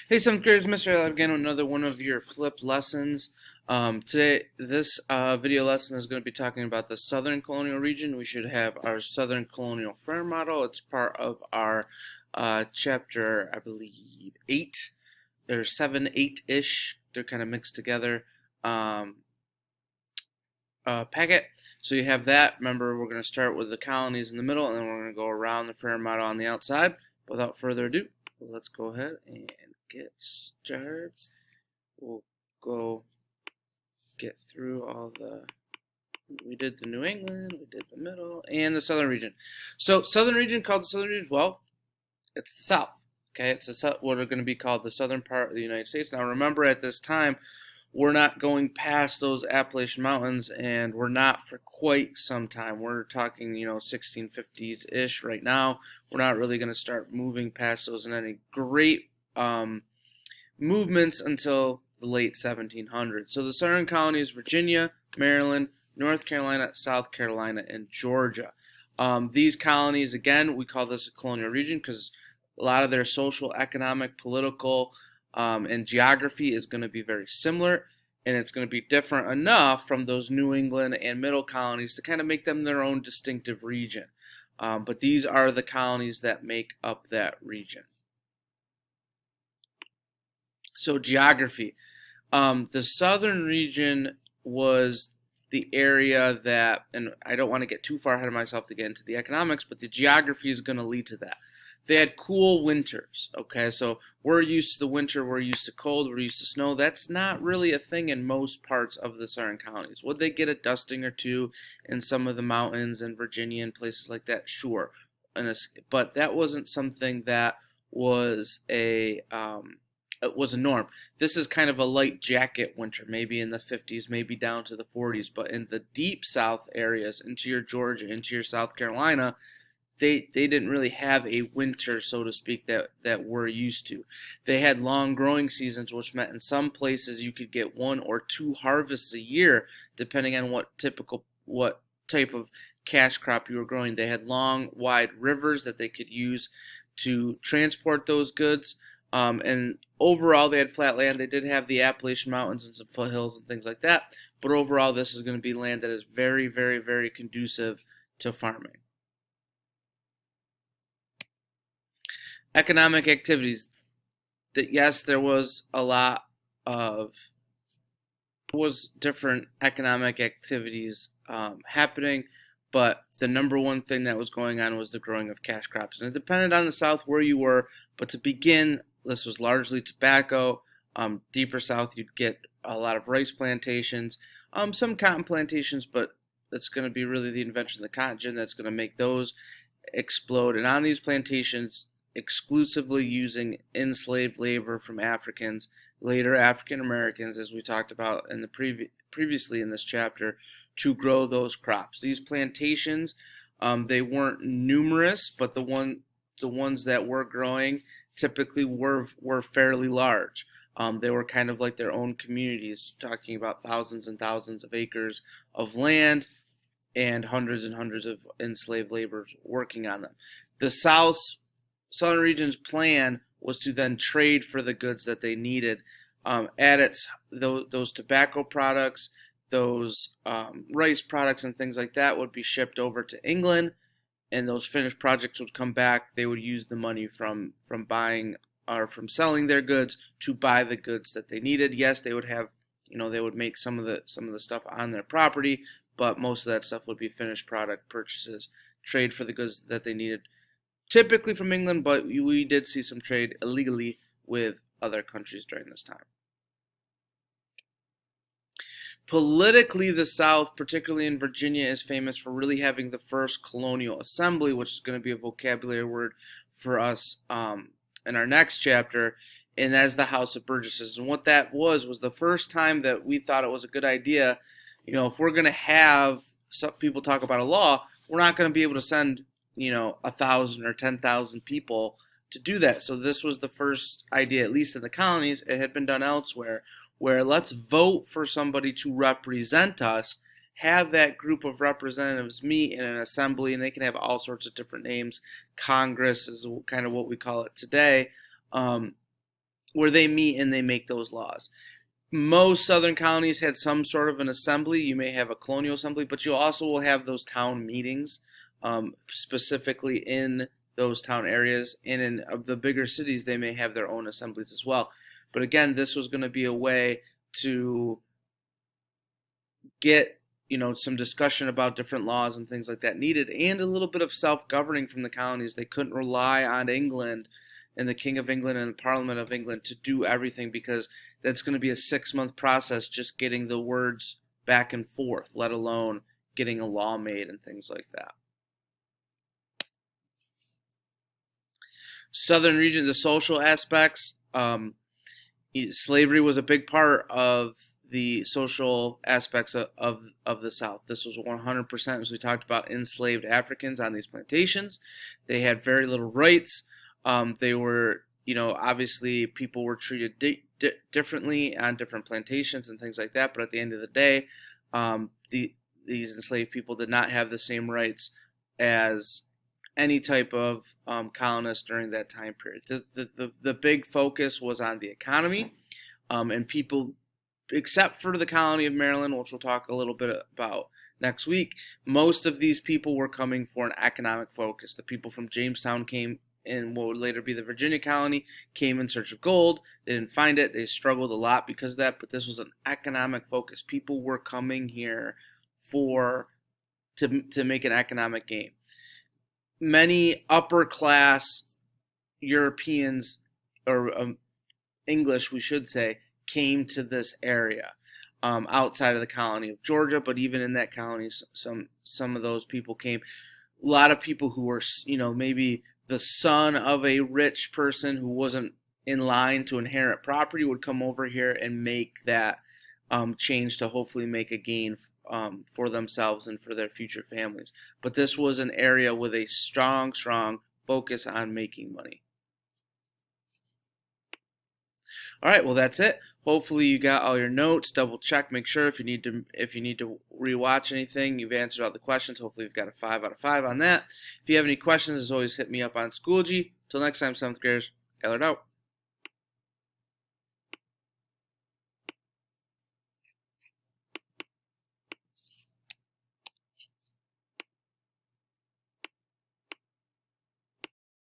Hey, seventh graders, Mr. Allen again with another one of your flipped lessons. Today, this video lesson is going to be talking about the Southern Colonial region. We should have our Southern Colonial Fair model. It's part of our chapter, I believe, 8. There's 7, 8-ish. They're kind of mixed together. Packet. So you have that. Remember, we're going to start with the colonies in the middle, and then we're going to go around the fair model on the outside. Without further ado, let's go ahead and get started. We'll go get through all the. We did the New England, we did the middle, and the southern region. So, southern region called the southern region. Well, it's the South. Okay, it's what are going to be called the southern part of the United States. Now, remember, at this time, we're not going past those Appalachian Mountains, and we're not for quite some time. We're talking, 1650s-ish right now. We're not really going to start moving past those in any great movements until the late 1700s. So the southern colonies: Virginia, Maryland, North Carolina, South Carolina, and Georgia. These colonies, again, we call this a colonial region because a lot of their social, economic, political, and geography is going to be very similar, and it's going to be different enough from those New England and middle colonies to kind of make them their own distinctive region. But these are the colonies that make up that region. So geography. The southern region was the area that, and I don't want to get too far ahead of myself to get into the economics, but the geography is going to lead to that. They had cool winters, okay? So we're used to the winter, we're used to cold, we're used to snow. That's not really a thing in most parts of the southern colonies. Would they get a dusting or two in some of the mountains in Virginia and places like that? Sure. But that wasn't something that was a norm. This is kind of a light jacket winter, maybe in the 50s, maybe down to the 40s. But in the deep south areas, into your Georgia, into your South Carolina, they didn't really have a winter, so to speak, that we're used to. They had long growing seasons, which meant in some places you could get 1 or 2 harvests a year, depending on what type of cash crop you were growing. They had long, wide rivers that they could use to transport those goods. And overall, they had flat land. They did have the Appalachian Mountains and some foothills and things like that. But overall, this is going to be land that is very, very, very conducive to farming. Economic activities. Yes, there was a lot of different economic activities happening, but the number one thing that was going on was the growing of cash crops. And it depended on the South where you were, but to begin, this was largely tobacco. Deeper south, you'd get a lot of rice plantations, some cotton plantations, but that's going to be really the invention of the cotton gin that's going to make those explode. And on these plantations, exclusively using enslaved labor from Africans, later African Americans, as we talked about in the previously in this chapter, to grow those crops. These plantations, they weren't numerous, but the ones that were growing typically were fairly large. They were kind of like their own communities, talking about thousands and thousands of acres of land and hundreds of enslaved laborers working on them. The Southern region's plan was to then trade for the goods that they needed. Those tobacco products, those rice products and things like that would be shipped over to England, and those finished projects would come back. They would use the money from buying or from selling their goods to buy the goods that they needed. Yes, they would have, they would make some of the stuff on their property, but most of that stuff would be finished product purchases, trade for the goods that they needed, typically from England, but we did see some trade illegally with other countries during this time. Politically, the South, particularly in Virginia, is famous for really having the first colonial assembly, which is going to be a vocabulary word for us in our next chapter, and that is the House of Burgesses. And what that was the first time that we thought it was a good idea. If we're going to have some people talk about a law, we're not going to be able to send 1,000 or 10,000 people to do that. So this was the first idea, at least in the colonies. It had been done elsewhere, where let's vote for somebody to represent us, have that group of representatives meet in an assembly, and they can have all sorts of different names. Congress is kind of what we call it today. where they meet and they make those laws. Most southern colonies had some sort of an assembly. You may have a colonial assembly, but you also will have those town meetings, specifically in those town areas. And in the bigger cities, they may have their own assemblies as well. But again, this was going to be a way to get some discussion about different laws and things like that needed, and a little bit of self-governing from the colonies. They couldn't rely on England and the King of England and the Parliament of England to do everything, because that's going to be a 6-month process just getting the words back and forth, let alone getting a law made and things like that. Southern region, the social aspects, slavery was a big part of the social aspects of the South. This was 100%, as we talked about, enslaved Africans on these plantations. They had very little rights. They were, obviously people were treated differently on different plantations and things like that. But at the end of the day, these enslaved people did not have the same rights as any type of colonist during that time period. The big focus was on the economy, and people, except for the colony of Maryland, which we'll talk a little bit about next week, most of these people were coming for an economic focus. The people from Jamestown came in what would later be the Virginia colony, came in search of gold. They didn't find it. They struggled a lot because of that, but this was an economic focus. People were coming here to make an economic gain. Many upper class Europeans, or English we should say, came to this area outside of the colony of Georgia, but even in that colony, some of those people came. A lot of people who were, maybe the son of a rich person who wasn't in line to inherit property would come over here and make that change to hopefully make a gain for themselves and for their future families. But this was an area with a strong focus on making money. All right, well, that's it. Hopefully you got all your notes. Double check, make sure if you need to rewatch anything, you've answered all the questions. Hopefully you've got a 5 out of 5 on that. If you have any questions, as always, hit me up on Schoology. Till next time, 7th graders, Ellard out.